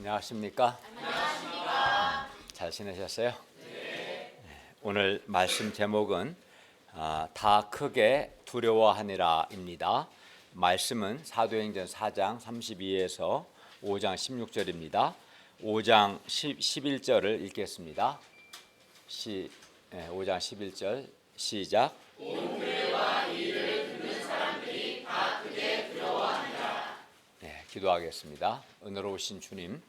안녕하십니까? 잘 지내셨어요? 오늘 말씀 제목은 다 크게 두려워하니라입니다. 말씀은 사도행전 4장 32에서 5장 16절입니다. 5장 11절을 읽겠습니다. 5장 11절 시작. 기도하겠습니다. 은혜로우신 주님,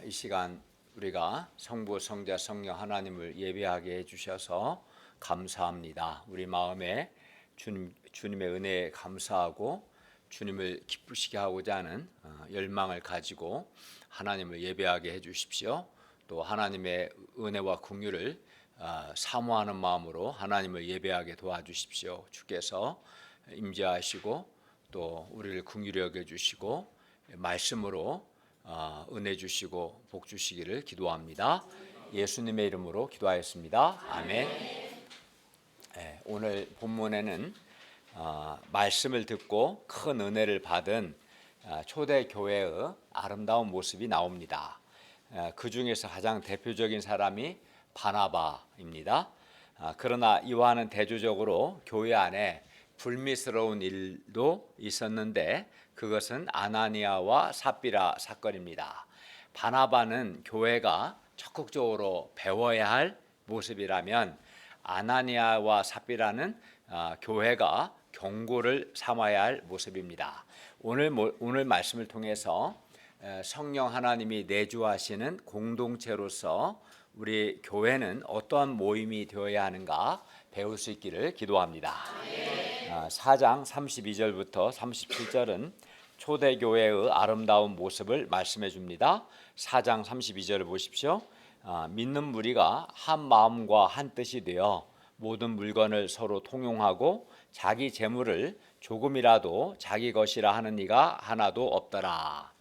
이 시간 우리가 성부, 성자, 성령 하나님을 예배하게 해주셔서 감사합니다. 우리 마음에 주님의 은혜에 감사하고 주님을 기쁘시게 하고자 하는 열망을 가지고 하나님을 예배하게 해주십시오. 또 하나님의 은혜와 긍휼을 사모하는 마음으로 하나님을 예배하게 도와주십시오. 주께서 임재하시고 또 우리를 긍휼히 여겨주시고 말씀으로 은혜 주시고 복 주시기를 기도합니다. 예수님의 이름으로 기도하였습니다. 아멘. 오늘 본문에는 말씀을 듣고 큰 은혜를 받은 초대교회의 아름다운 모습이 나옵니다. 그 중에서 가장 대표적인 사람이 바나바입니다. 그러나 이와는 대조적으로 교회 안에 불미스러운 일도 있었는데 그것은 아나니아와 삽비라 사건입니다. 바나바는 교회가 적극적으로 배워야 할 모습이라면 아나니아와 삽비라는 교회가 경고를 삼아야 할 모습입니다. 오늘 말씀을 통해서 성령 하나님이 내주하시는 공동체로서 우리 교회는 어떠한 모임이 되어야 하는가 배울 수 있기를 기도합니다. 4장 32절부터 37절은 초대교회의 아름다운 모습을 말씀해 줍니다. 4장 32절을 보십시오. 믿는 무리가 한 마음과 한 뜻이 되어 모든 물건을 서로 통용하고 자기 재물을 조금이라도 자기 것이라 하는 이가 하나도 없더라.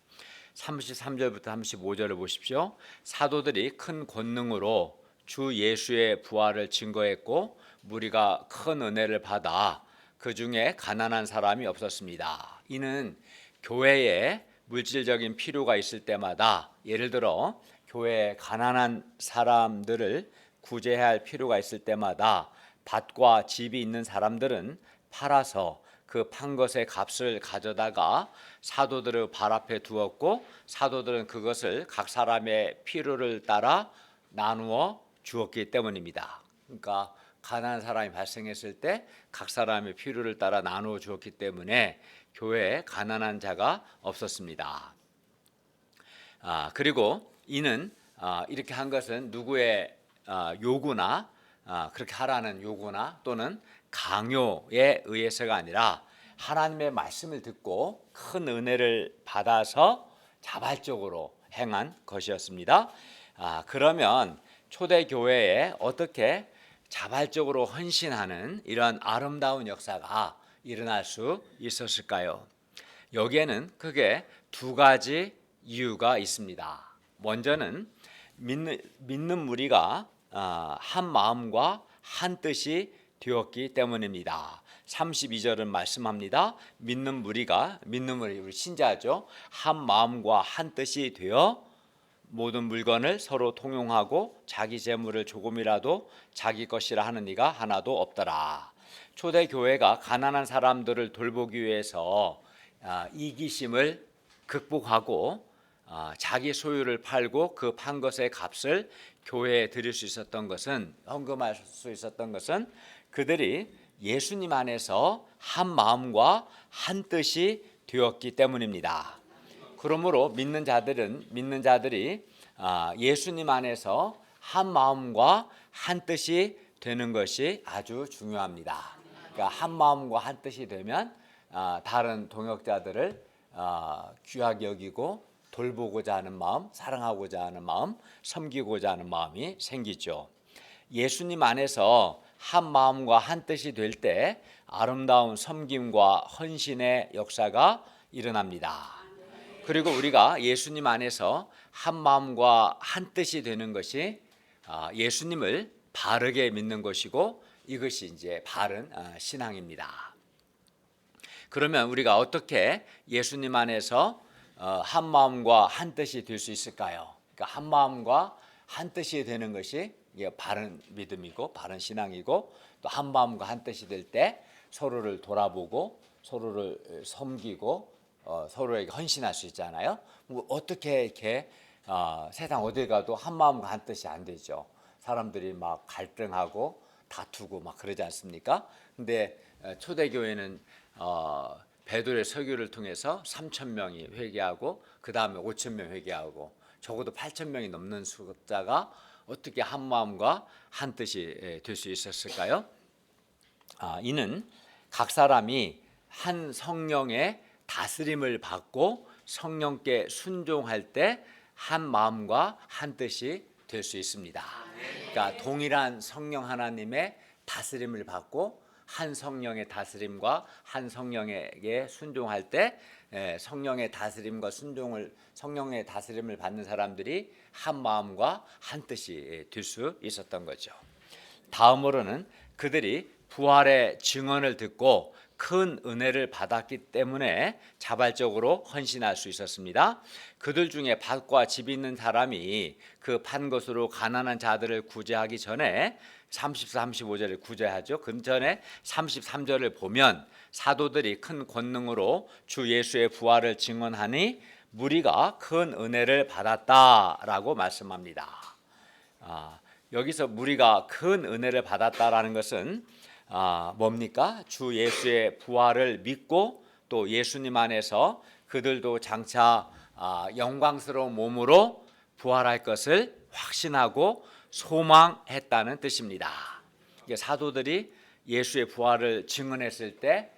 33절부터 35절을 보십시오. 사도들이 큰 권능으로 주 예수의 부활을 증거했고 무리가 큰 은혜를 받아 그 중에 가난한 사람이 없었습니다. 이는 교회에 물질적인 필요가 있을 때마다, 예를 들어 교회에 가난한 사람들을 구제해야 할 필요가 있을 때마다 밭과 집이 있는 사람들은 팔아서 그 판 것의 값을 가져다가 사도들의 발 앞에 두었고 사도들은 그것을 각 사람의 필요를 따라 나누어 주었기 때문입니다. 그러니까 가난한 사람이 발생했을 때 각 사람의 필요를 따라 나누어 주었기 때문에 교회에 가난한 자가 없었습니다. 그리고 이는 이렇게 한 것은 누구의 요구나 그렇게 하라는 요구나 또는 강요에 의해서가 아니라 하나님의 말씀을 듣고 큰 은혜를 받아서 자발적으로 행한 것이었습니다. 그러면 초대교회에 어떻게 자발적으로 헌신하는 이런 아름다운 역사가 일어날 수 있었을까요? 여기에는 크게 두 가지 이유가 있습니다. 먼저는 믿는 무리가 한 마음과 한 뜻이 되었기 때문입니다. 32절은 말씀합니다. 믿는 무리 우리 신자죠. 한 마음과 한 뜻이 되어 모든 물건을 서로 통용하고 자기 재물을 조금이라도 자기 것이라 하는 이가 하나도 없더라. 초대교회가 가난한 사람들을 돌보기 위해서 이기심을 극복하고 자기 소유를 팔고 그 판 것의 값을 교회에 드릴 수 있었던 것은, 헌금할 수 있었던 것은 그들이 예수님 안에서 한 마음과 한 뜻이 되었기 때문입니다. 그러므로 믿는 자들이 예수님 안에서 한 마음과 한 뜻이 되는 것이 아주 중요합니다. 그러니까 한 마음과 한 뜻이 되면 다른 동역자들을 귀하게 여기고 돌보고자 하는 마음, 사랑하고자 하는 마음, 섬기고자 하는 마음이 생기죠. 예수님 안에서 한 마음과 한 뜻이 될 때 아름다운 섬김과 헌신의 역사가 일어납니다. 그리고 우리가 예수님 안에서 한 마음과 한 뜻이 되는 것이 예수님을 바르게 믿는 것이고 이것이 이제 바른 신앙입니다. 그러면 우리가 어떻게 예수님 안에서 한 마음과 한 뜻이 될 수 있을까요? 그러니까 한 마음과 한 뜻이 되는 것이 바른 믿음이고 바른 신앙이고, 또 한 마음과 한 뜻이 될 때 서로를 돌아보고 서로를 섬기고 서로에게 헌신할 수 있잖아요. 어떻게 이렇게 세상 어디 가도 한 마음과 한 뜻이 안 되죠. 사람들이 막 갈등하고 다투고 막 그러지 않습니까? 근데 초대교회는 베드로의 설교를 통해서 3,000명이 회개하고 그 다음에 5,000명 회개하고 적어도 8,000명이 넘는 숫자가 어떻게 한 마음과 한 뜻이 될 수 있었을까요? 이는 각 사람이 한 성령의 다스림을 받고 성령께 순종할 때 한 마음과 한 뜻이 될 수 있습니다. 그러니까 동일한 성령 하나님의 다스림을 받고 한 성령의 다스림과 한 성령에게 순종할 때 성령의 다스림과 성령의 다스림을 받는 사람들이 한 마음과 한 뜻이 될 수 있었던 거죠. 다음으로는 그들이 부활의 증언을 듣고 큰 은혜를 받았기 때문에 자발적으로 헌신할 수 있었습니다. 그들 중에 밭과 집 있는 사람이 그 판 것으로 가난한 자들을 구제하기 전에 34, 35절을 구제하죠. 그 전에 33절을 보면 사도들이 큰 권능으로 주 예수의 부활을 증언하니 무리가 큰 은혜를 받았다라고 말씀합니다. 여기서 무리가 큰 은혜를 받았다라는 것은 뭡니까? 주 예수의 부활을 믿고 또 예수님 안에서 그들도 장차 영광스러운 몸으로 부활할 것을 확신하고 소망했다는 뜻입니다. 사도들이 예수의 부활을 증언했을 때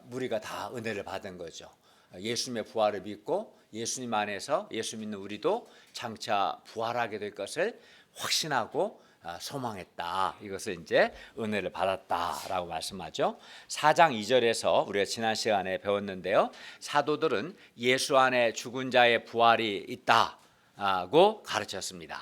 무리가 다 은혜를 받은 거죠. 예수님의 부활을 믿고 예수님 안에서 예수 믿는 우리도 장차 부활하게 될 것을 확신하고 소망했다. 이것을 이제 은혜를 받았다라고 말씀하죠. 4장 2절에서 우리가 지난 시간에 배웠는데요. 사도들은 예수 안에 죽은 자의 부활이 있다고 가르쳤습니다.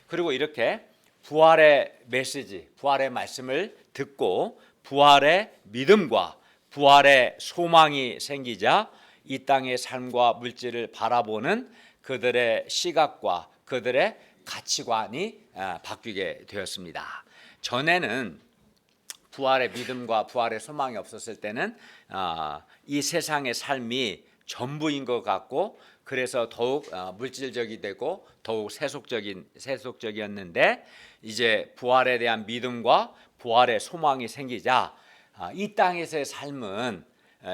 그리고 이렇게 부활의 메시지, 부활의 말씀을 듣고 부활의 믿음과 부활의 소망이 생기자 이 땅의 삶과 물질을 바라보는 그들의 시각과 그들의 가치관이 바뀌게 되었습니다. 전에는 부활의 믿음과 부활의 소망이 없었을 때는 이 세상의 삶이 전부인 것 같고 그래서 더욱 물질적이 되고 더욱 세속적이었는데 이제 부활에 대한 믿음과 부활의 소망이 생기자 이 땅에서의 삶은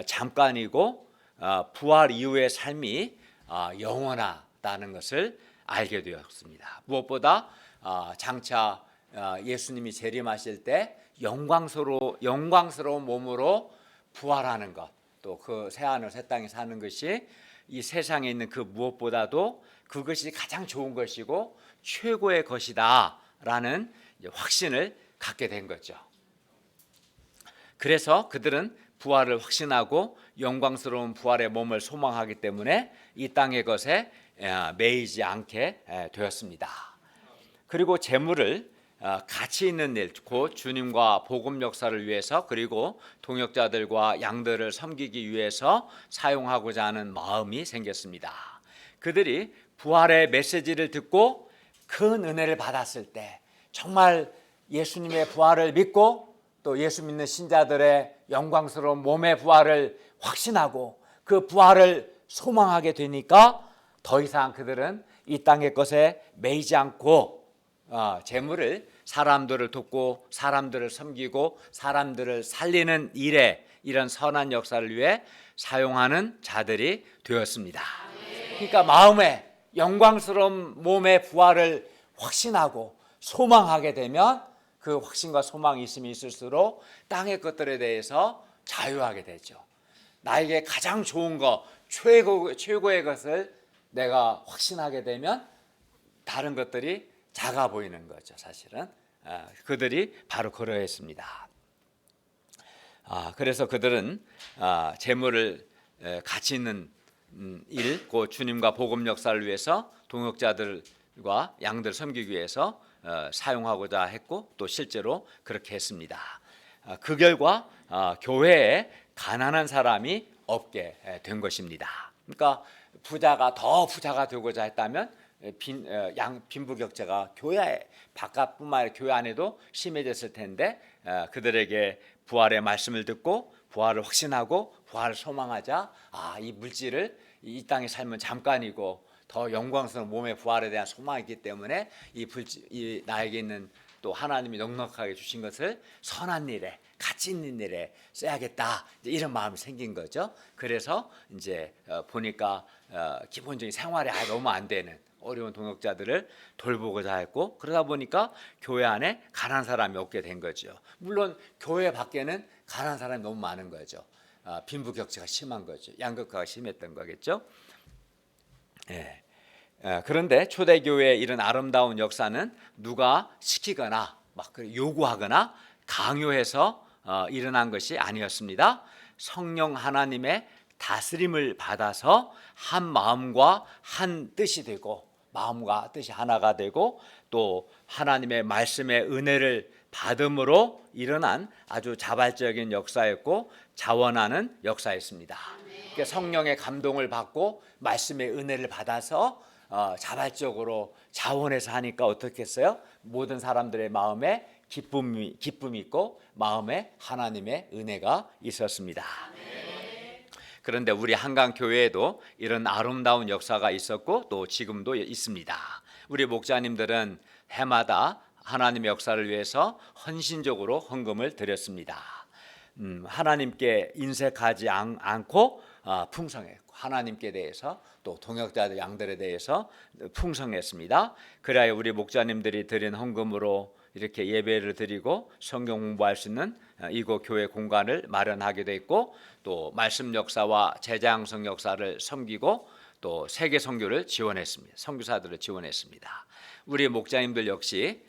잠깐이고 부활 이후의 삶이 영원하다는 것을 알게 되었습니다. 무엇보다 장차 예수님이 재림하실 때 영광스러운 몸으로 부활하는 것, 또 그 새하늘 새 땅에 사는 것이 이 세상에 있는 그 무엇보다도 그것이 가장 좋은 것이고 최고의 것이다라는 확신을 갖게 된 거죠. 그래서 그들은 부활을 확신하고 영광스러운 부활의 몸을 소망하기 때문에 이 땅의 것에 매이지 않게 되었습니다. 그리고 재물을 가치 있는 일, 곧 주님과 복음 역사를 위해서 그리고 동역자들과 양들을 섬기기 위해서 사용하고자 하는 마음이 생겼습니다. 그들이 부활의 메시지를 듣고 큰 은혜를 받았을 때 정말 예수님의 부활을 믿고 또 예수 믿는 신자들의 영광스러운 몸의 부활을 확신하고 그 부활을 소망하게 되니까 더 이상 그들은 이 땅의 것에 매이지 않고 재물을 사람들을 돕고 사람들을 섬기고 사람들을 살리는 일에 이런 선한 역사를 위해 사용하는 자들이 되었습니다. 그러니까 마음에 영광스러운 몸의 부활을 확신하고 소망하게 되면 그 확신과 소망이 있으면 있을수록 땅의 것들에 대해서 자유하게 되죠. 나에게 가장 좋은 것, 최고의 것을 내가 확신하게 되면 다른 것들이 작아 보이는 거죠. 사실은 그들이 바로 그러했습니다. 그래서 그들은 재물을 가치 있는 일, 그 주님과 복음 역사를 위해서 동역자들과 양들 섬기기 위해서 사용하고자 했고 또 실제로 그렇게 했습니다. 그 결과 교회에 가난한 사람이 없게 된 것입니다. 그러니까 부자가 더 부자가 되고자 했다면 빈부격차가 교회 바깥뿐만 아니라 교회 안에도 심해졌을 텐데 그들에게 부활의 말씀을 듣고 부활을 확신하고 부활을 소망하자 이 물질을 이 땅의 삶은 잠깐이고 더 영광스러운 몸의 부활에 대한 소망이 있기 때문에 이 나에게 있는 또 하나님이 넉넉하게 주신 것을 선한 일에 가치 있는 일에 써야겠다 이런 마음이 생긴 거죠. 그래서 이제 보니까 기본적인 생활에 너무 안 되는 어려운 동역자들을 돌보고자 했고 그러다 보니까 교회 안에 가난한 사람이 없게 된 거죠. 물론 교회 밖에는 가난한 사람이 너무 많은 거죠. 빈부격차가 심한 거죠. 양극화가 심했던 거겠죠. 예. 그런데 초대교회의 이런 아름다운 역사는 누가 시키거나 막 요구하거나 강요해서 일어난 것이 아니었습니다. 성령 하나님의 다스림을 받아서 한 마음과 한 뜻이 되고 마음과 뜻이 하나가 되고 또 하나님의 말씀의 은혜를 받음으로 일어난 아주 자발적인 역사였고 자원하는 역사였습니다. 그러니까 성령의 감동을 받고 말씀의 은혜를 받아서 자발적으로 자원해서 하니까 어떻겠어요? 모든 사람들의 마음에 기쁨이 있고 마음에 하나님의 은혜가 있었습니다. 그런데 우리 한강교회에도 이런 아름다운 역사가 있었고 또 지금도 있습니다. 우리 목자님들은 해마다 하나님의 역사를 위해서 헌신적으로 헌금을 드렸습니다. 하나님께 인색하지 않고 풍성했고 하나님께 대해서 또 동역자들 양들에 대해서 풍성했습니다. 그래야 우리 목자님들이 드린 헌금으로 이렇게 예배를 드리고 성경 공부할 수 있는 이곳 교회 공간을 마련하게 됐고 또 말씀 역사와 제자 양성 역사를 섬기고 또 세계 선교를 지원했습니다. 선교사들을 지원했습니다. 우리 목자님들 역시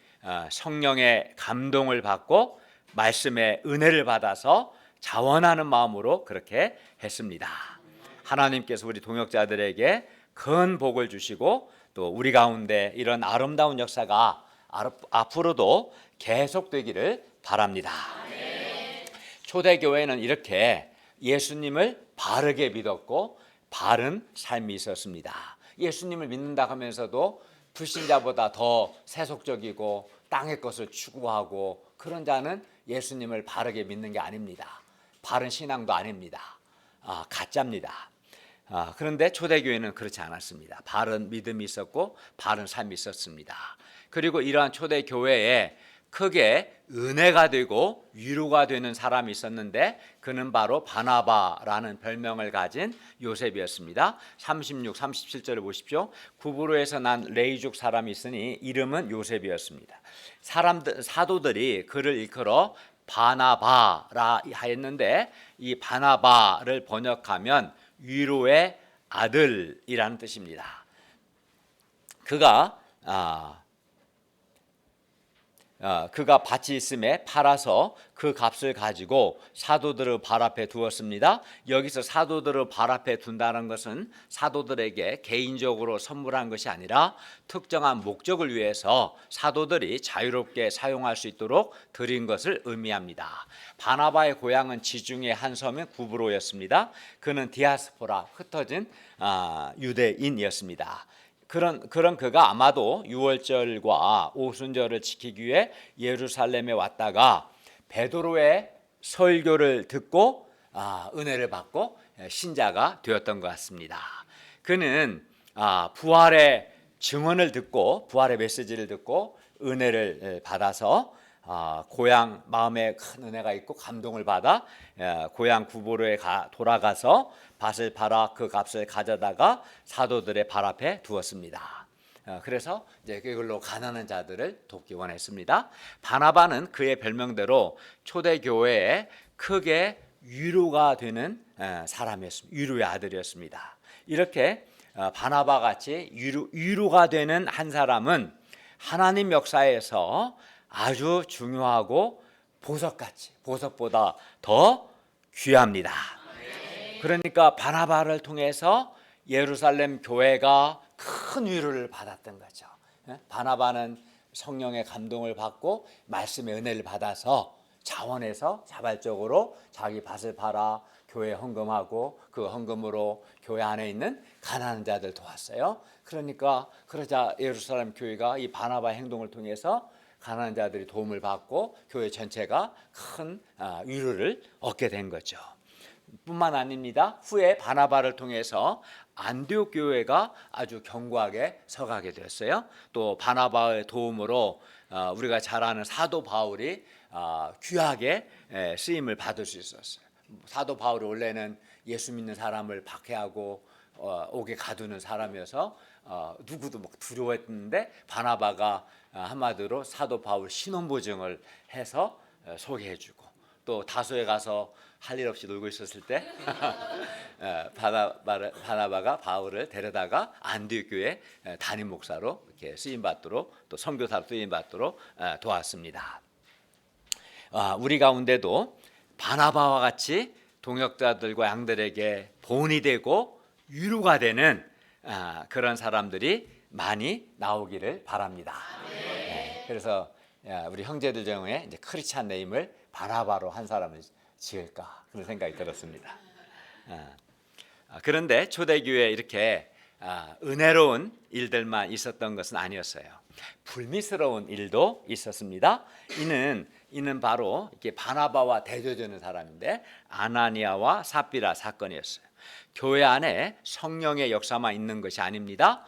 성령의 감동을 받고 말씀의 은혜를 받아서 자원하는 마음으로 그렇게 했습니다. 하나님께서 우리 동역자들에게 큰 복을 주시고 또 우리 가운데 이런 아름다운 역사가 앞으로도 계속되기를 바랍니다. 초대교회는 이렇게 예수님을 바르게 믿었고 바른 삶이 있었습니다. 예수님을 믿는다 하면서도 불신자보다 더 세속적이고 땅의 것을 추구하고 그런 자는 예수님을 바르게 믿는 게 아닙니다. 바른 신앙도 아닙니다. 가짜입니다. 그런데 초대교회는 그렇지 않았습니다. 바른 믿음이 있었고 바른 삶이 있었습니다. 그리고 이러한 초대교회에 크게 은혜가 되고 위로가 되는 사람이 있었는데 그는 바로 바나바라는 별명을 가진 요셉이었습니다. 36, 37절을 보십시오. 구브로에서 난 레이족 사람이 있으니 이름은 요셉이었습니다. 사도들이 그를 일컬어 바나바라 하였는데 이 바나바를 번역하면 위로의 아들이라는 뜻입니다. 그가 밭이 있음에 팔아서 그 값을 가지고 사도들의 발 앞에 두었습니다. 여기서 사도들의 발 앞에 둔다는 것은 사도들에게 개인적으로 선물한 것이 아니라 특정한 목적을 위해서 사도들이 자유롭게 사용할 수 있도록 드린 것을 의미합니다. 바나바의 고향은 지중해 한 섬인 구브로였습니다. 그는 디아스포라 흩어진 유대인이었습니다. 그런 그가 아마도 유월절과 오순절을 지키기 위해 예루살렘에 왔다가 베드로의 설교를 듣고 은혜를 받고 신자가 되었던 것 같습니다. 그는 부활의 증언을 듣고 부활의 메시지를 듣고 은혜를 받아서 고향 마음에 큰 은혜가 있고 감동을 받아 고향 구브로에 돌아가서 밭을 팔아 그 값을 가져다가 사도들의 발 앞에 두었습니다. 그래서 이제 그걸로 가난한 자들을 돕기 원했습니다. 바나바는 그의 별명대로 초대교회에 크게 위로가 되는 사람이었습니다. 위로의 아들이었습니다. 이렇게 바나바 같이 위로가 되는 한 사람은 하나님 역사에서 아주 중요하고 보석보다 더 귀합니다. 그러니까 바나바를 통해서 예루살렘 교회가 큰 위로를 받았던 거죠. 바나바는 성령의 감동을 받고 말씀의 은혜를 받아서 자원해서 자발적으로 자기 밭을 팔아 교회 헌금하고 그 헌금으로 교회 안에 있는 가난한 자들 도왔어요. 그러니까 그러자 예루살렘 교회가 이 바나바의 행동을 통해서 가난한 자들이 도움을 받고 교회 전체가 큰 위로를 얻게 된 거죠. 뿐만 아닙니다. 후에 바나바를 통해서 안디옥 교회가 아주 견고하게 서가게 되었어요. 또 바나바의 도움으로 우리가 잘 아는 사도 바울이 귀하게 쓰임을 받을 수 있었어요. 사도 바울이 원래는 예수 믿는 사람을 박해하고 옥에 가두는 사람이어서 누구도 막 두려워했는데 바나바가 한마디로 사도 바울 신원보증을 해서 소개해주고, 또 다소에 가서 할 일 없이 놀고 있었을 때 바나바가 바울을 데려다가 안디옥 교회 담임 목사로 이렇게 쓰임 받도록, 또 선교사로 쓰임 받도록 도왔습니다. 우리 가운데도 바나바와 같이 동역자들과 양들에게 본이 되고 위로가 되는 그런 사람들이 많이 나오기를 바랍니다. 그래서 우리 형제들 중에 이제 크리스찬 네임을 바나바로 한 사람을 지을까 그런 생각이 들었습니다. 그런데 초대교회에 이렇게 은혜로운 일들만 있었던 것은 아니었어요. 불미스러운 일도 있었습니다. 이는 바로 이렇게 바나바와 대조되는 사람인데 아나니아와 삽비라 사건이었어요. 교회 안에 성령의 역사만 있는 것이 아닙니다.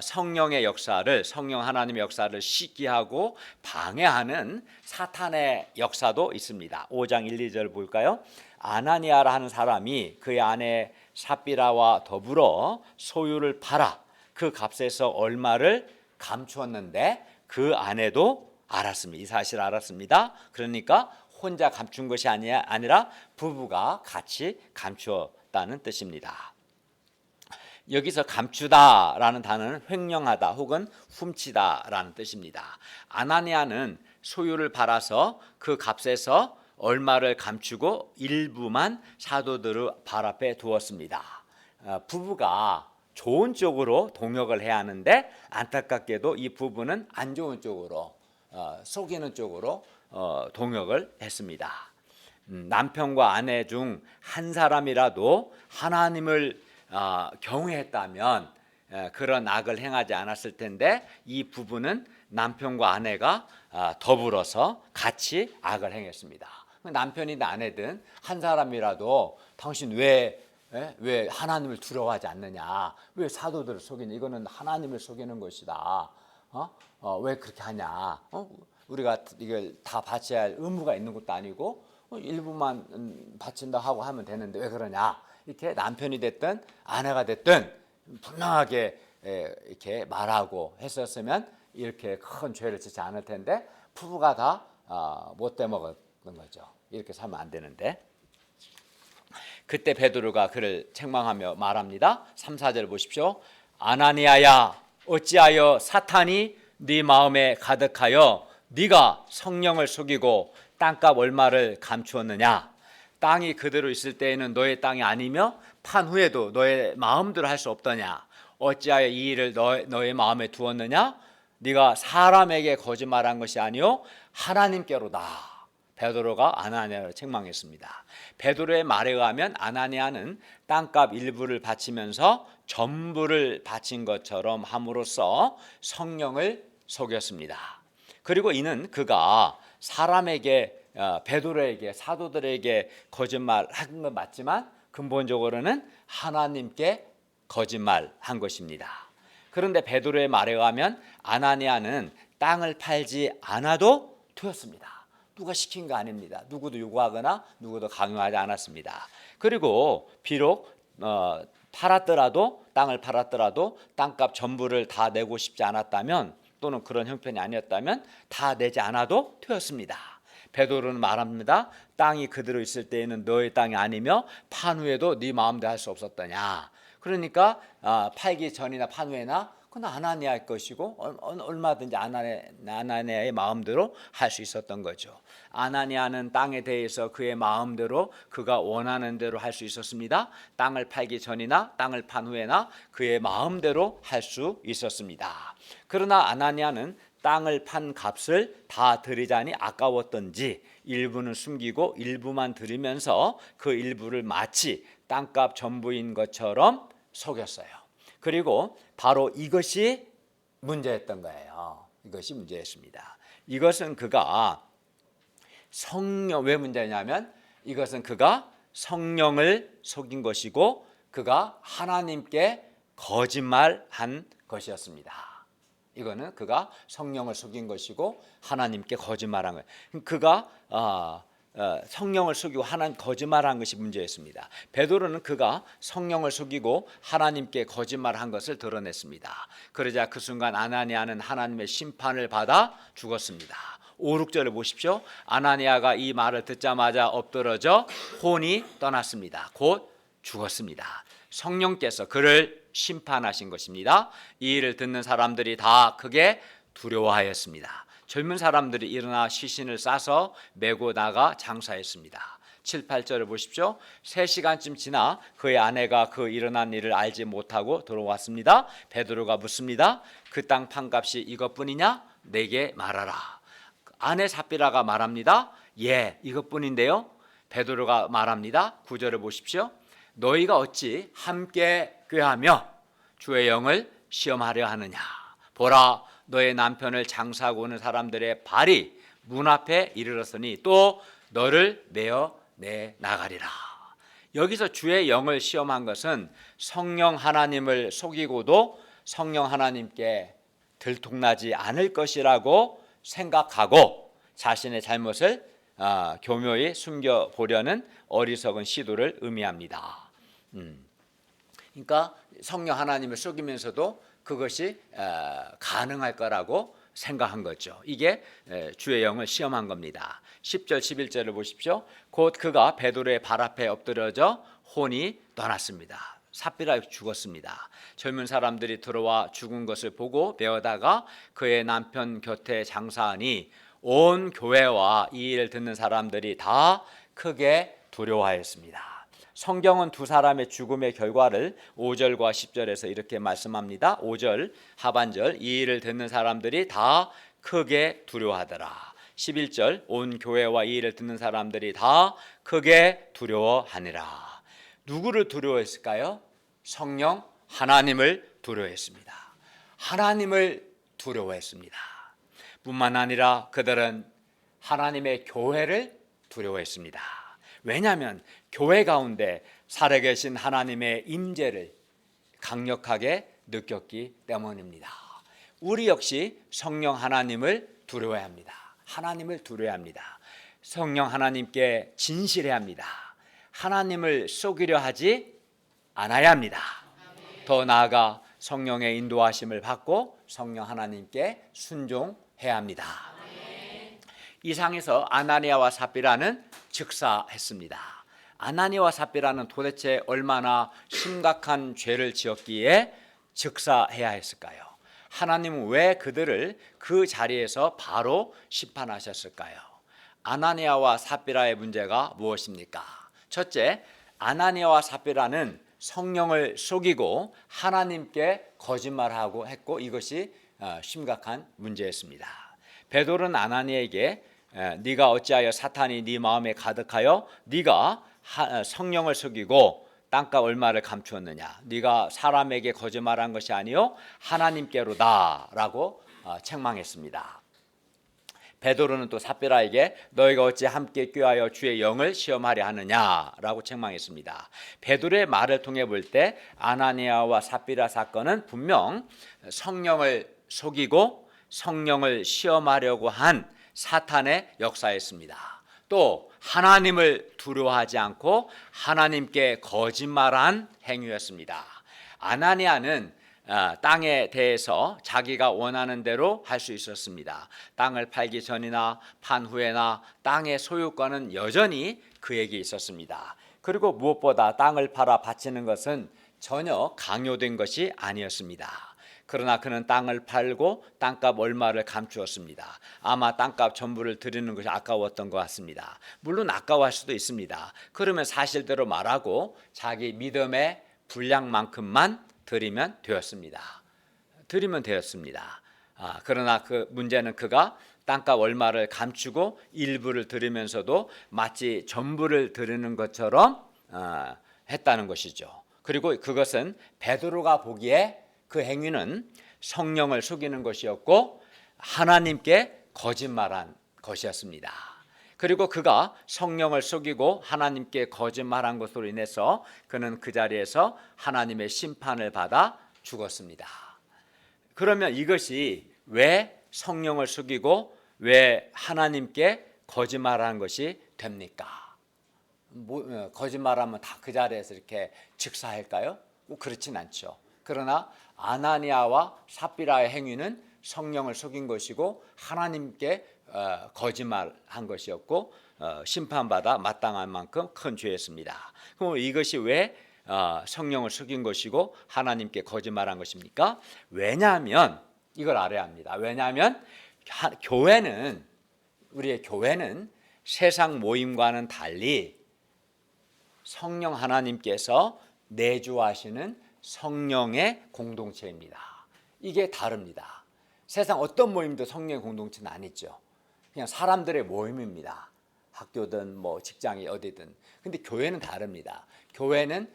성령의 역사를, 성령 하나님의 역사를 시기하고 방해하는 사탄의 역사도 있습니다. 5장 1, 2절 볼까요? 아나니아라 하는 사람이 그의 아내 삽비라와 더불어 소유를 팔아 그 값에서 얼마를 감추었는데 그 아내도 알았습니다. 이 사실을 알았습니다. 그러니까 혼자 감춘 것이 아니라 부부가 같이 감추었다는 뜻입니다. 여기서 감추다라는 단어는 횡령하다 혹은 훔치다라는 뜻입니다. 아나니아는 소유를 팔아서 그 값에서 얼마를 감추고 일부만 사도들의 발 앞에 두었습니다. 부부가 좋은 쪽으로 동역을 해야 하는데 안타깝게도 이 부부는 안 좋은 쪽으로, 속이는 쪽으로 동역을 했습니다. 남편과 아내 중 한 사람이라도 하나님을 경외했다면 그런 악을 행하지 않았을 텐데 이 부부는 남편과 아내가 더불어서 같이 악을 행했습니다. 남편이든 아내든 한 사람이라도 당신 왜 하나님을 두려워하지 않느냐, 왜 사도들을 속이냐, 이거는 하나님을 속이는 것이다, 왜 그렇게 하냐, 우리가 이걸 다 바쳐야 할 의무가 있는 것도 아니고 일부만 바친다 하고 하면 되는데 왜 그러냐, 이렇게 남편이 됐든 아내가 됐든 분명하게 이렇게 말하고 했었으면 이렇게 큰 죄를 짓지 않을 텐데 부부가 다 못돼 먹었는 거죠. 이렇게 살면 안 되는데. 그때 베드로가 그를 책망하며 말합니다. 3, 4절 보십시오. 아나니아야, 어찌하여 사탄이 네 마음에 가득하여 네가 성령을 속이고 땅값 얼마를 감추었느냐. 땅이 그대로 있을 때에는 너의 땅이 아니며 판 후에도 너의 마음대로 할 수 없더냐. 어찌하여 이 일을 너의 마음에 두었느냐. 네가 사람에게 거짓말한 것이 아니요 하나님께로다. 베드로가 아나니아를 책망했습니다. 베드로의 말에 의하면 아나니아는 땅값 일부를 바치면서 전부를 바친 것처럼 함으로써 성령을 속였습니다. 그리고 이는 그가 사람에게, 베드로에게, 사도들에게 거짓말한 건 맞지만 근본적으로는 하나님께 거짓말한 것입니다. 그런데 베드로의 말에 의하면 아나니아는 땅을 팔지 않아도 되었습니다. 누가 시킨 거 아닙니다. 누구도 요구하거나 누구도 강요하지 않았습니다. 그리고 비록 땅을 팔았더라도 땅값 전부를 다 내고 싶지 않았다면, 또는 그런 형편이 아니었다면 다 내지 않아도 되었습니다. 베드로는 말합니다. 땅이 그대로 있을 때에는 너의 땅이 아니며 판 후에도 네 마음대로 할 수 없었더냐. 그러니까 팔기 전이나 판 후에나 그건 아나니아의 것이고 얼마든지 아나니아의 마음대로 할 수 있었던 거죠. 아나니아는 땅에 대해서 그의 마음대로 그가 원하는 대로 할 수 있었습니다. 땅을 팔기 전이나 땅을 판 후에나 그의 마음대로 할 수 있었습니다. 그러나 아나니아는 땅을 판 값을 다 드리자니 아까웠던지 일부는 숨기고 일부만 드리면서 그 일부를 마치 땅값 전부인 것처럼 속였어요. 그리고 바로 이것이 문제였던 거예요. 이것이 문제였습니다. 이것은 그가 왜 문제냐면 이것은 그가 성령을 속인 것이고 그가 하나님께 거짓말한 것이었습니다. 이거는 그가 성령을 속인 것이고 하나님께 거짓말한 거예요. 그가 성령을 속이고 하나님 거짓말한 것이 문제였습니다. 베드로는 그가 성령을 속이고 하나님께 거짓말한 것을 드러냈습니다. 그러자 그 순간 아나니아는 하나님의 심판을 받아 죽었습니다. 5, 6절을 보십시오. 아나니아가 이 말을 듣자마자 엎드러져 혼이 떠났습니다. 곧 죽었습니다. 성령께서 그를 심판하신 것입니다. 이 일을 듣는 사람들이 다 크게 두려워하였습니다. 젊은 사람들이 일어나 시신을 싸서 메고 나가 장사했습니다. 7, 8절을 보십시오. 3시간쯤 지나 그의 아내가 그 일어난 일을 알지 못하고 들어왔습니다. 베드로가 묻습니다. 그 땅 판값이 이것뿐이냐? 내게 말하라. 아내 삽비라가 말합니다. 예, 이것뿐인데요. 베드로가 말합니다. 9절을 보십시오. 너희가 어찌 함께 꾀하며 주의 영을 시험하려 하느냐? 보라, 너의 남편을 장사하고 오는 사람들의 발이 문 앞에 이르렀으니 또 너를 메어 내 나가리라. 여기서 주의 영을 시험한 것은 성령 하나님을 속이고도 성령 하나님께 들통나지 않을 것이라고 생각하고 자신의 잘못을 교묘히 숨겨보려는 어리석은 시도를 의미합니다. 그러니까 성령 하나님을 속이면서도 그것이 가능할 거라고 생각한 거죠. 이게 주의 영을 시험한 겁니다. 10절 11절을 보십시오. 곧 그가 베드로의 발 앞에 엎드려져 혼이 떠났습니다. 삽비라 죽었습니다. 젊은 사람들이 들어와 죽은 것을 보고 베어다가 그의 남편 곁에 장사하니 온 교회와 이 일을 듣는 사람들이 다 크게 두려워하였습니다. 성경은 두 사람의 죽음의 결과를 5절과 10절에서 이렇게 말씀합니다. 5절 하반절 이 일을 듣는 사람들이 다 크게 두려워하더라. 11절 온 교회와 이 일을 듣는 사람들이 다 크게 두려워하니라. 누구를 두려워했을까요? 성령 하나님을 두려워했습니다. 하나님을 두려워했습니다. 뿐만 아니라 그들은 하나님의 교회를 두려워했습니다. 왜냐하면 교회 가운데 살아계신 하나님의 임재를 강력하게 느꼈기 때문입니다. 우리 역시 성령 하나님을 두려워해야 합니다. 하나님을 두려워해야 합니다. 성령 하나님께 진실해야 합니다. 하나님을 속이려 하지 않아야 합니다. 더 나아가 성령의 인도하심을 받고 성령 하나님께 순종해야 합니다. 이 상에서 아나니아와 삽비라는 즉사했습니다. 아나니아와 삽비라는 도대체 얼마나 심각한 죄를 지었기에 즉사해야 했을까요? 하나님은 왜 그들을 그 자리에서 바로 심판하셨을까요? 아나니아와 삽비라의 문제가 무엇입니까? 첫째, 아나니아와 삽비라는 성령을 속이고 하나님께 거짓말하고 했고 이것이 심각한 문제였습니다. 베드로는 아나니아에게 네가 어찌하여 사탄이 네 마음에 가득하여 네가 성령을 속이고 땅값 얼마를 감추었느냐? 네가 사람에게 거짓말한 것이 아니요 하나님께로다라고 책망했습니다. 베드로는 또 삽비라에게 너희가 어찌 함께 꾀하여 주의 영을 시험하려 하느냐라고 책망했습니다. 베드로의 말을 통해 볼 때 아나니아와 삽비라 사건은 분명 성령을 속이고 성령을 시험하려고 한 사탄의 역사였습니다. 또 하나님을 두려워하지 않고 하나님께 거짓말한 행위였습니다. 아나니아는 땅에 대해서 자기가 원하는 대로 할 수 있었습니다. 땅을 팔기 전이나 판 후에나 땅의 소유권은 여전히 그에게 있었습니다. 그리고 무엇보다 땅을 팔아 바치는 것은 전혀 강요된 것이 아니었습니다. 그러나 그는 땅을 팔고 땅값 얼마를 감추었습니다. 아마 땅값 전부를 드리는 것이 아까웠던 것 같습니다. 물론 아까워할 수도 있습니다. 그러면 사실대로 말하고 자기 믿음의 분량만큼만 드리면 되었습니다. 그러나 그 문제는 그가 땅값 얼마를 감추고 일부를 들으면서도 마치 전부를 들으는 것처럼 했다는 것이죠. 그리고 그것은 베드로가 보기에 그 행위는 성령을 속이는 것이었고 하나님께 거짓말한 것이었습니다. 그리고 그가 성령을 속이고 하나님께 거짓말한 것으로 인해서 그는 그 자리에서 하나님의 심판을 받아 죽었습니다. 그러면 이것이 왜 성령을 속이고 왜 하나님께 거짓말하는 것이 됩니까? 거짓말하면 다 그 자리에서 이렇게 즉사할까요? 그렇진 않죠. 그러나 아나니아와 삽비라의 행위는 성령을 속인 것이고 하나님께 거짓말한 것이었고 심판받아 마땅한 만큼 큰 죄였습니다. 그럼 이것이 왜 성령을 속인 것이고 하나님께 거짓말한 것입니까? 왜냐하면 이걸 알아야 합니다. 왜냐하면 교회는 우리의 교회는 세상 모임과는 달리 성령 하나님께서 내주하시는 성령의 공동체입니다. 이게 다릅니다. 세상 어떤 모임도 성령의 공동체는 아니죠. 그냥 사람들의 모임입니다. 학교든 뭐 직장이 어디든. 근데 교회는 다릅니다. 교회는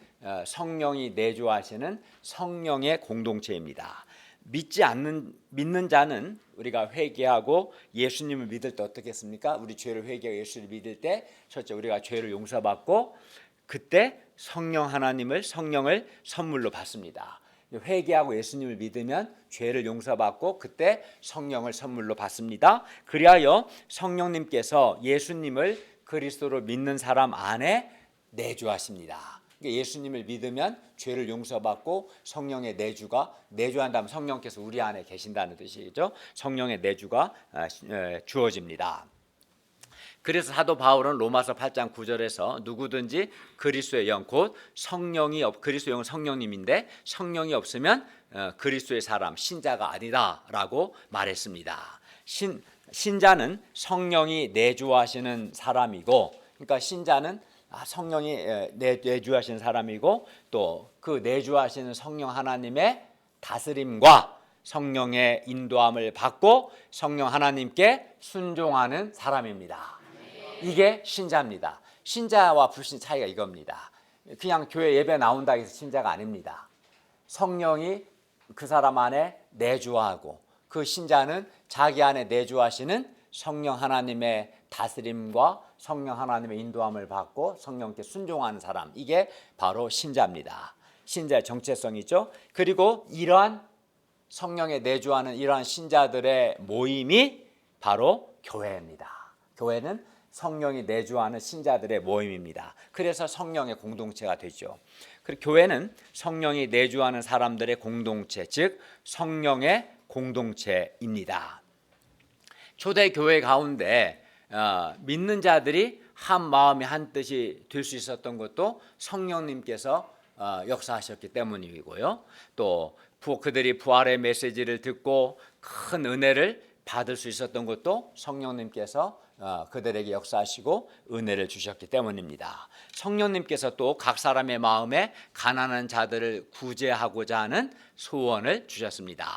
성령이 내주하시는 성령의 공동체입니다. 믿는 자는 우리가 회개하고 예수님을 믿을 때 어떻게 했습니까? 우리 죄를 회개하고 예수를 믿을 때 첫째 우리가 죄를 용서받고 그때 성령을 선물로 받습니다. 회개하고 예수님을 믿으면 죄를 용서받고 그때 성령을 선물로 받습니다. 그리하여 성령님께서 예수님을 그리스도로 믿는 사람 안에 내주하십니다. 예수님을 믿으면 죄를 용서받고 성령의 내주한다면 성령께서 우리 안에 계신다는 뜻이죠. 성령의 내주가 주어집니다. 그래서 사도 바울은 로마서 8장 9절에서 누구든지 그리스도의 영 곧 그리스도의 영은 성령님인데 성령이 없으면 그리스도의 사람 신자가 아니다라고 말했습니다. 신자는 성령이 내주하시는 사람이고, 그러니까 신자는 성령이 내주하시는 사람이고 또 그 내주하시는 성령 하나님의 다스림과 성령의 인도함을 받고 성령 하나님께 순종하는 사람입니다. 이게 신자입니다. 신자와 불신 차이가 이겁니다. 그냥 교회 예배 나온다 해서 신자가 아닙니다. 성령이 그 사람 안에 내주하고 그 신자는 자기 안에 내주하시는 성령 하나님의 다스림과 성령 하나님의 인도함을 받고 성령께 순종하는 사람, 이게 바로 신자입니다. 신자의 정체성이죠. 그리고 이러한 성령에 내주하는 이러한 신자들의 모임이 바로 교회입니다. 교회는 성령이 내주하는 신자들의 모임입니다. 그래서 성령의 공동체가 되죠. 그리고 교회는 성령이 내주하는 사람들의 공동체, 즉 성령의 공동체입니다. 초대 교회 가운데 믿는 자들이 한 마음이 한 뜻이 될 수 있었던 것도 성령님께서 역사하셨기 때문이고요. 또 그들이 부활의 메시지를 듣고 큰 은혜를 받을 수 있었던 것도 성령님께서 그들에게 역사하시고 은혜를 주셨기 때문입니다. 성령님께서 또 각 사람의 마음에 가난한 자들을 구제하고자 하는 소원을 주셨습니다.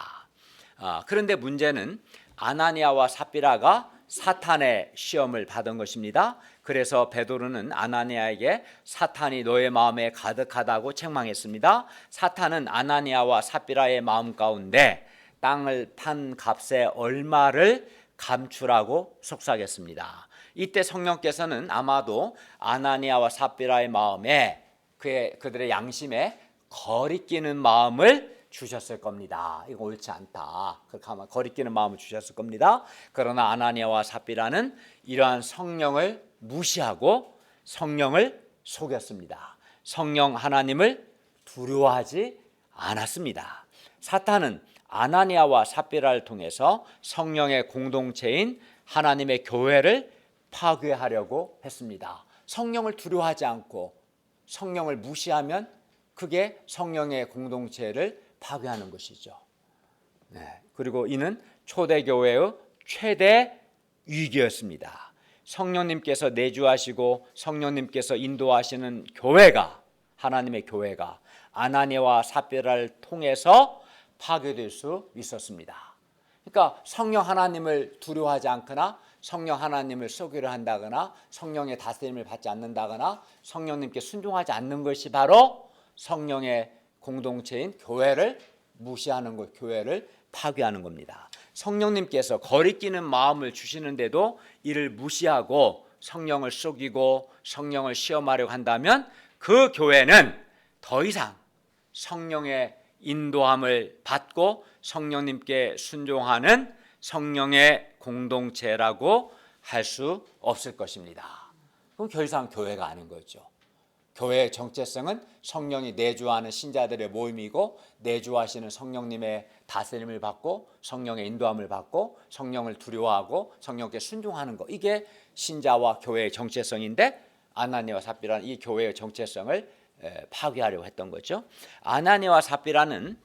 그런데 문제는 아나니아와 삽비라가 사탄의 시험을 받은 것입니다. 그래서 베드로는 아나니아에게 사탄이 너의 마음에 가득하다고 책망했습니다. 사탄은 아나니아와 삽비라의 마음 가운데 땅을 판 값의 얼마를 감추라고 속삭였습니다. 이때 성령께서는 아마도 아나니아와 삽비라의 마음에 그들의 양심에 거리끼는 마음을 주셨을 겁니다. 이거 옳지 않다. 그렇게 하면 거리끼는 마음을 주셨을 겁니다. 그러나 아나니아와 삽비라는 이러한 성령을 무시하고 성령을 속였습니다. 성령 하나님을 두려워하지 않았습니다. 사탄은 아나니아와 삽비라를 통해서 성령의 공동체인 하나님의 교회를 파괴하려고 했습니다. 성령을 두려워하지 않고 성령을 무시하면 그게 성령의 공동체를 파괴하는 것이죠. 그리고 이는 초대교회의 최대 위기였습니다. 성령님께서 내주하시고 성령님께서 인도하시는 교회가, 하나님의 교회가 아나니아와 삽비라를 통해서 파괴될 수 있었습니다. 그러니까 성령 하나님을 두려워하지 않거나 성령 하나님을 속이려 한다거나 성령의 다스림을 받지 않는다거나 성령님께 순종하지 않는 것이 바로 성령의 공동체인 교회를 무시하는 것, 교회를 파괴하는 겁니다. 성령님께서 거리끼는 마음을 주시는데도 이를 무시하고 성령을 속이고 성령을 시험하려고 한다면 그 교회는 더 이상 성령의 인도함을 받고 성령님께 순종하는 성령의 공동체라고 할 수 없을 것입니다. 그럼 더 이상 교회가 아닌 거죠. 교회의 정체성은 성령이 내주하는 신자들의 모임이고 내주하시는 성령님의 다스림을 받고 성령의 인도함을 받고 성령을 두려워하고 성령께 순종하는 것, 이게 신자와 교회의 정체성인데 아나니아와 삽비라는 이 교회의 정체성을 파괴하려고 했던 거죠. 아나니아와 삽비라는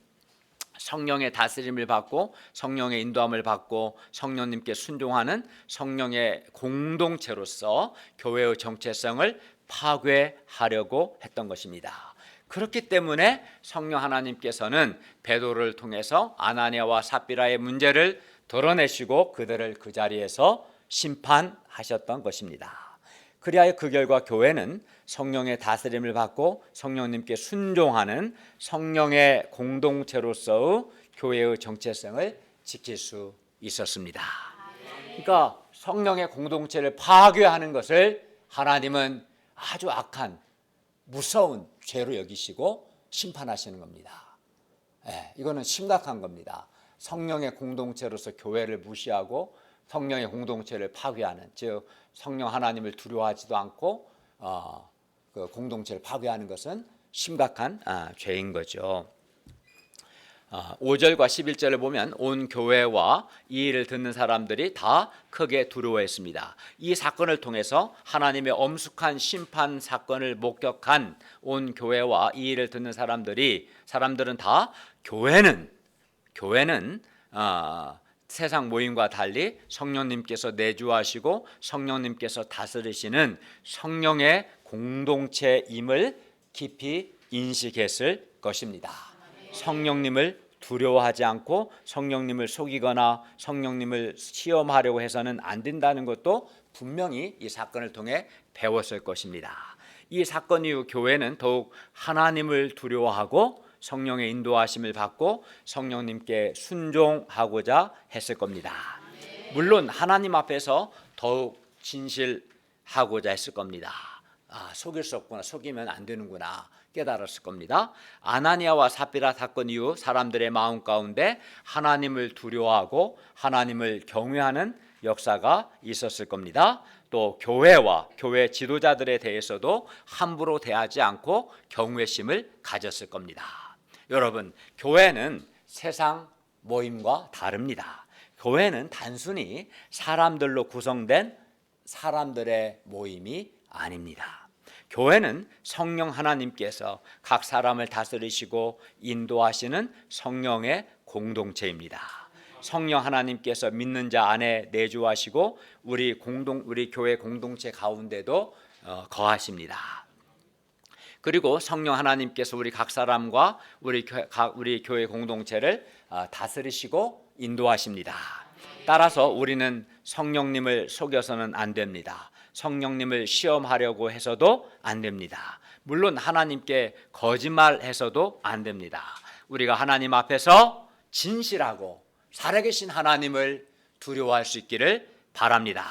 성령의 다스림을 받고 성령의 인도함을 받고 성령님께 순종하는 성령의 공동체로서 교회의 정체성을 파괴하려고 했던 것입니다. 그렇기 때문에 성령 하나님께서는 베드로를 통해서 아나니아와 삽비라의 문제를 드러내시고 그들을 그 자리에서 심판하셨던 것입니다. 그리하여 그 결과 교회는 성령의 다스림을 받고 성령님께 순종하는 성령의 공동체로서의 교회의 정체성을 지킬 수 있었습니다. 그러니까 성령의 공동체를 파괴하는 것을 하나님은 아주 악한 무서운 죄로 여기시고 심판하시는 겁니다. 이거는 심각한 겁니다. 성령의 공동체로서 교회를 무시하고 성령의 공동체를 파괴하는, 즉 성령 하나님을 두려워하지도 않고 그 공동체를 파괴하는 것은 심각한 죄인 거죠. 5절과 11절을 보면 온 교회와 이 일을 듣는 사람들이 다 크게 두려워했습니다. 이 사건을 통해서 하나님의 엄숙한 심판 사건을 목격한 온 교회와 이 일을 듣는 사람들은 다 교회는 세상 모임과 달리 성령님께서 내주하시고 성령님께서 다스리시는 성령의 공동체임을 깊이 인식했을 것입니다. 성령님을 두려워하지 않고 성령님을 속이거나 성령님을 시험하려고 해서는 안 된다는 것도 분명히 이 사건을 통해 배웠을 것입니다. 이 사건 이후 교회는 더욱 하나님을 두려워하고 성령의 인도하심을 받고 성령님께 순종하고자 했을 겁니다. 물론 하나님 앞에서 더욱 진실하고자 했을 겁니다. 속일 수 없구나, 속이면 안 되는구나 깨달았을 겁니다. 아나니아와 삽비라 사건 이후 사람들의 마음 가운데 하나님을 두려워하고 하나님을 경외하는 역사가 있었을 겁니다. 또 교회와 교회 지도자들에 대해서도 함부로 대하지 않고 경외심을 가졌을 겁니다. 여러분, 교회는 세상 모임과 다릅니다. 교회는 단순히 사람들로 구성된 사람들의 모임이 아닙니다. 교회는 성령 하나님께서 각 사람을 다스리시고 인도하시는 성령의 공동체입니다. 성령 하나님께서 믿는 자 안에 내주하시고 우리 교회 공동체 가운데도 거하십니다. 그리고 성령 하나님께서 우리 각 사람과 우리 교회 공동체를 다스리시고 인도하십니다. 따라서 우리는 성령님을 속여서는 안 됩니다. 성령님을 시험하려고 해서도 안 됩니다. 물론 하나님께 거짓말해서도 안 됩니다. 우리가 하나님 앞에서 진실하고 살아계신 하나님을 두려워할 수 있기를 바랍니다.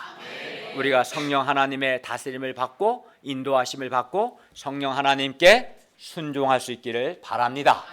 우리가 성령 하나님의 다스림을 받고 인도하심을 받고 성령 하나님께 순종할 수 있기를 바랍니다.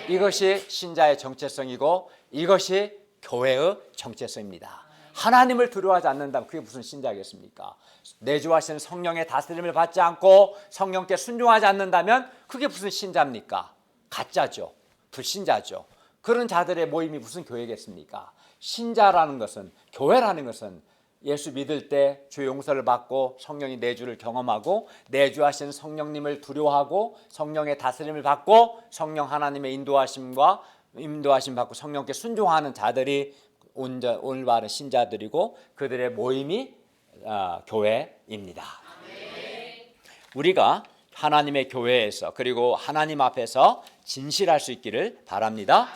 이것이 신자의 정체성이고 이것이 교회의 정체성입니다. 하나님을 두려워하지 않는다면 그게 무슨 신자겠습니까? 내주하시는 성령의 다스림을 받지 않고 성령께 순종하지 않는다면 그게 무슨 신자입니까? 가짜죠. 불신자죠. 그런 자들의 모임이 무슨 교회겠습니까? 신자라는 것은, 교회라는 것은 예수 믿을 때 주 용서를 받고 성령이 내주를 경험하고 내주하시는 성령님을 두려워하고 성령의 다스림을 받고 성령 하나님의 인도하심 받고 성령께 순종하는 자들이 올바른 신자들이고 그들의 모임이 교회입니다. 우리가 하나님의 교회에서 그리고 하나님 앞에서 진실할 수 있기를 바랍니다.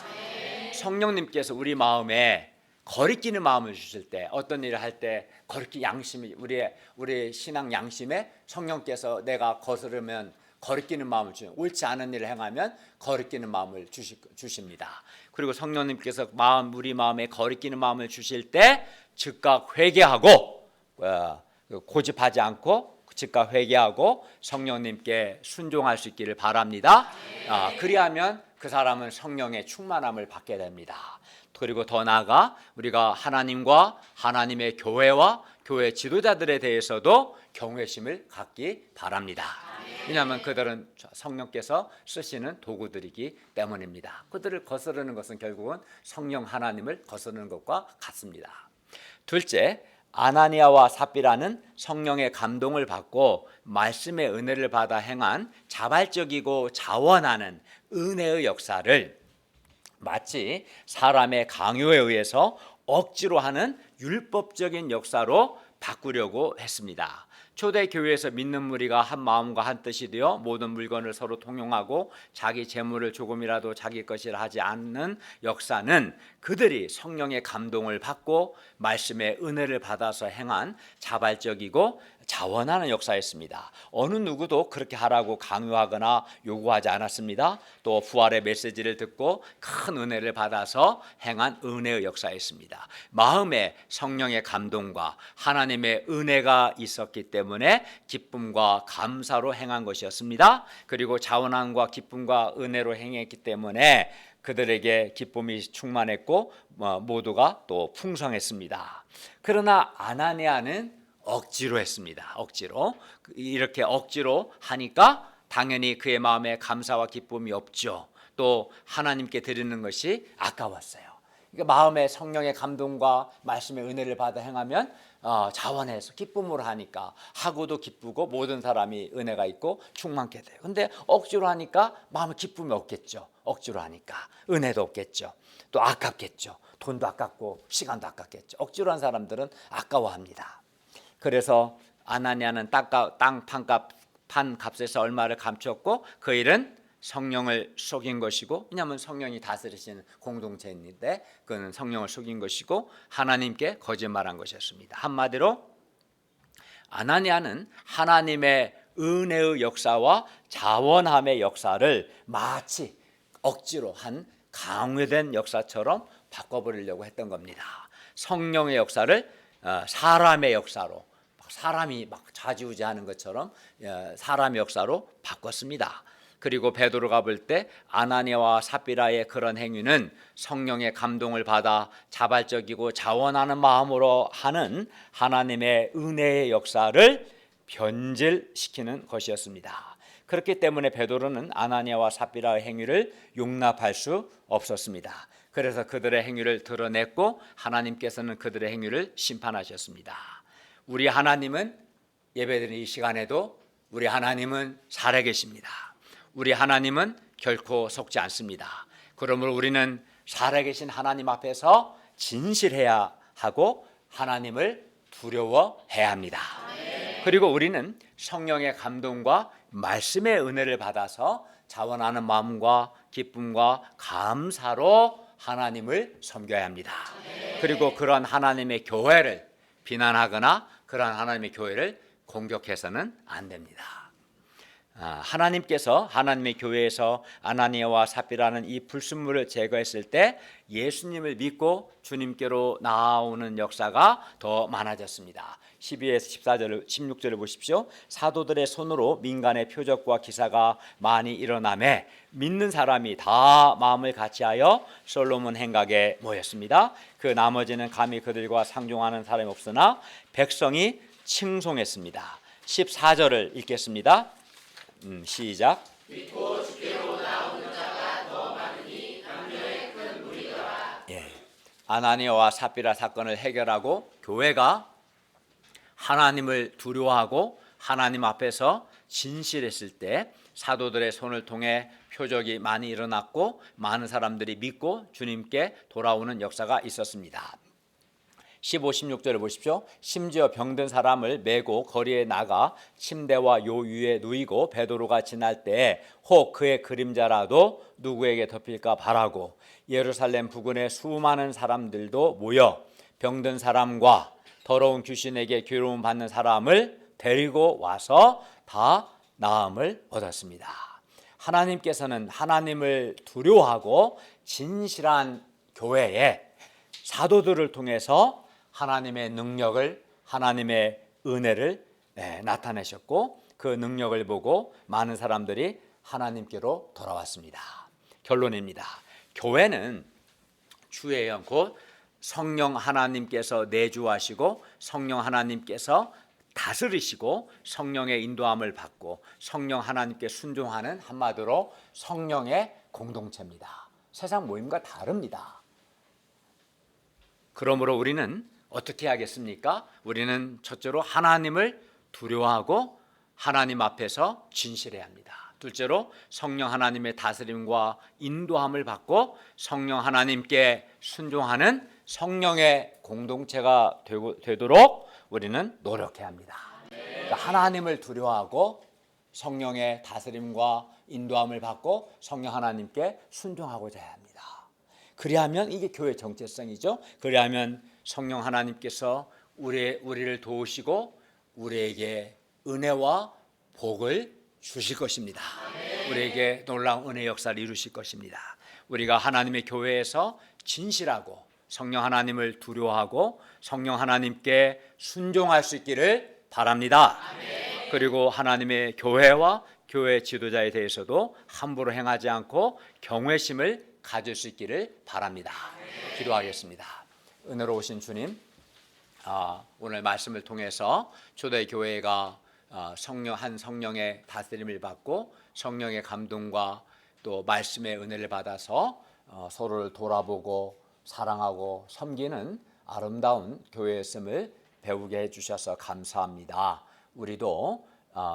성령님께서 우리 마음에 거리끼는 마음을 주실 때, 어떤 일을 할 때 거리끼 양심이 우리의 신앙 양심에 성령께서 내가 거스르면 거리끼는 마음을 주시고 옳지 않은 일을 행하면 거리끼는 마음을 주십니다. 그리고 성령님께서 우리 마음에 거리끼는 마음을 주실 때 즉각 회개하고 고집하지 않고 즉각 회개하고 성령님께 순종할 수 있기를 바랍니다. 그리하면 그 사람은 성령의 충만함을 받게 됩니다. 그리고 더 나아가 우리가 하나님과 하나님의 교회와 교회 지도자들에 대해서도 경외심을 갖기 바랍니다. 왜냐하면 그들은 성령께서 쓰시는 도구들이기 때문입니다. 그들을 거스르는 것은 결국은 성령 하나님을 거스르는 것과 같습니다. 둘째, 아나니아와 삽비라는 성령의 감동을 받고 말씀의 은혜를 받아 행한 자발적이고 자원하는 은혜의 역사를 마치 사람의 강요에 의해서 억지로 하는 율법적인 역사로 바꾸려고 했습니다. 초대교회에서 믿는 무리가 한 마음과 한 뜻이 되어 모든 물건을 서로 통용하고 자기 재물을 조금이라도 자기 것이라 하지 않는 역사는 그들이 성령의 감동을 받고 말씀의 은혜를 받아서 행한 자발적이고 자원하는 역사였습니다. 어느 누구도 그렇게 하라고 강요하거나 요구하지 않았습니다. 또 부활의 메시지를 듣고 큰 은혜를 받아서 행한 은혜의 역사였습니다. 마음에 성령의 감동과 하나님의 은혜가 있었기 때문에 기쁨과 감사로 행한 것이었습니다. 그리고 자원함과 기쁨과 은혜로 행했기 때문에 그들에게 기쁨이 충만했고 모두가 또 풍성했습니다. 그러나 아나니아는 억지로 했습니다. 억지로. 이렇게 억지로 하니까 당연히 그의 마음에 감사와 기쁨이 없죠. 또 하나님께 드리는 것이 아까웠어요. 그러니까 마음에 성령의 감동과 말씀의 은혜를 받아 행하면 자원해서 기쁨으로 하니까 하고도 기쁘고 모든 사람이 은혜가 있고 충만케 돼요. 근데 억지로 하니까 마음에 기쁨이 없겠죠. 억지로 하니까 은혜도 없겠죠. 또 아깝겠죠. 돈도 아깝고 시간도 아깝겠죠. 억지로 한 사람들은 아까워합니다. 그래서 아나니아는 땅 판값에서 얼마를 감췄고 그 일은 성령을 속인 것이고, 왜냐하면 성령이 다스리시는 공동체인데 그는 성령을 속인 것이고 하나님께 거짓말한 것이었습니다. 한마디로 아나니아는 하나님의 은혜의 역사와 자원함의 역사를 마치 억지로 한 강요된 역사처럼 바꿔버리려고 했던 겁니다. 성령의 역사를 사람의 역사로, 사람이 막 좌지우지하는 것처럼 사람의 역사로 바꿨습니다. 그리고 베드로가 볼 때 아나니아와 삽비라의 그런 행위는 성령의 감동을 받아 자발적이고 자원하는 마음으로 하는 하나님의 은혜의 역사를 변질시키는 것이었습니다. 그렇기 때문에 베드로는 아나니아와 삽비라의 행위를 용납할 수 없었습니다. 그래서 그들의 행위를 드러냈고 하나님께서는 그들의 행위를 심판하셨습니다. 우리 하나님은 예배드리는 이 시간에도 우리 하나님은 살아계십니다. 우리 하나님은 결코 속지 않습니다. 그러므로 우리는 살아계신 하나님 앞에서 진실해야 하고 하나님을 두려워해야 합니다. 그리고 우리는 성령의 감동과 말씀의 은혜를 받아서 자원하는 마음과 기쁨과 감사로 하나님을 섬겨야 합니다. 그리고 그런 하나님의 교회를 비난하거나 그런 하나님의 교회를 공격해서는 안 됩니다. 하나님께서 하나님의 교회에서 아나니아와 삽비라는 이 불순물을 제거했을 때 예수님을 믿고 주님께로 나아오는 역사가 더 많아졌습니다. 12에서 14절, 16절을 보십시오. 사도들의 손으로 민간의 표적과 기사가 많이 일어나매 믿는 사람이 다 마음을 같이하여 솔로몬 행각에 모였습니다. 그 나머지는 감히 그들과 상종하는 사람이 없으나 백성이 칭송했습니다. 14절을 읽겠습니다. 시작. 믿고 주께로 나오는 자가 더 많으니 남녀의 큰 무리더라. 아나니아와 삽비라 사건을 해결하고 교회가 하나님을 두려워하고 하나님 앞에서 진실했을 때 사도들의 손을 통해 표적이 많이 일어났고 많은 사람들이 믿고 주님께 돌아오는 역사가 있었습니다. 15, 16절을 보십시오. 심지어 병든 사람을 메고 거리에 나가 침대와 요 위에 누이고 베드로가 지날 때에 혹 그의 그림자라도 누구에게 덮일까 바라고 예루살렘 부근에 수많은 사람들도 모여 병든 사람과 더러운 귀신에게 괴로움 받는 사람을 데리고 와서 다 나음을 얻었습니다. 하나님께서는 하나님을 두려워하고 진실한 교회에 사도들을 통해서 하나님의 능력을, 하나님의 은혜를 나타내셨고 그 능력을 보고 많은 사람들이 하나님께로 돌아왔습니다. 결론입니다. 교회는 주의 영 곧 성령 하나님께서 내주하시고 성령 하나님께서 다스리시고 성령의 인도함을 받고 성령 하나님께 순종하는 한마디로 성령의 공동체입니다. 세상 모임과 다릅니다. 그러므로 우리는 어떻게 하겠습니까? 우리는 첫째로 하나님을 두려워하고 하나님 앞에서 진실해야 합니다. 둘째로 성령 하나님의 다스림과 인도함을 받고 성령 하나님께 순종하는 성령의 공동체가 되도록 우리는 노력해야 합니다. 그러니까 하나님을 두려워하고 성령의 다스림과 인도함을 받고 성령 하나님께 순종하고자 해야 합니다. 그리하면 이게 교회 정체성이죠. 그리하면 성령 하나님께서 우리를 도우시고 우리에게 은혜와 복을 주실 것입니다. 우리에게 놀라운 은혜 역사를 이루실 것입니다. 우리가 하나님의 교회에서 진실하고 성령 하나님을 두려워하고 성령 하나님께 순종할 수 있기를 바랍니다. 그리고 하나님의 교회와 교회 지도자에 대해서도 함부로 행하지 않고 경외심을 가질 수 있기를 바랍니다. 기도하겠습니다. 은혜로우신 주님, 오늘 말씀을 통해서 초대교회가 성령의 다스림을 받고 성령의 감동과 또 말씀의 은혜를 받아서 서로를 돌아보고 사랑하고 섬기는 아름다운 교회였음을 배우게 해주셔서 감사합니다. 우리도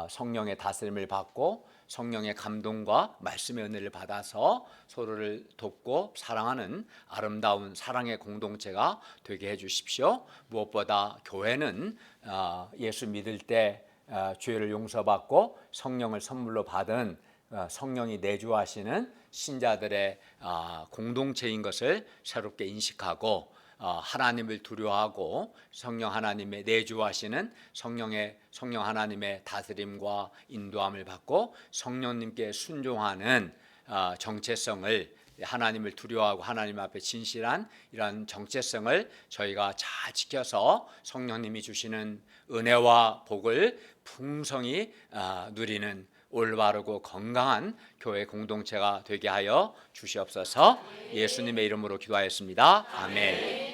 성령의 다스림을 받고 성령의 감동과 말씀의 은혜를 받아서 서로를 돕고 사랑하는 아름다운 사랑의 공동체가 되게 해주십시오. 무엇보다 교회는 예수 믿을 때 죄를 용서받고 성령을 선물로 받은 성령이 내주하시는 신자들의 공동체인 것을 새롭게 인식하고 하나님을 두려워하고 성령 하나님의 내주하시는 성령 하나님의 다스림과 인도함을 받고 성령님께 순종하는 정체성을 하나님을 두려워하고 하나님 앞에 진실한 이런 정체성을 저희가 잘 지켜서 성령님이 주시는 은혜와 복을 풍성히 누리는 올바르고 건강한 교회 공동체가 되게 하여 주시옵소서. 예수님의 이름으로 기도하였습니다. 아멘.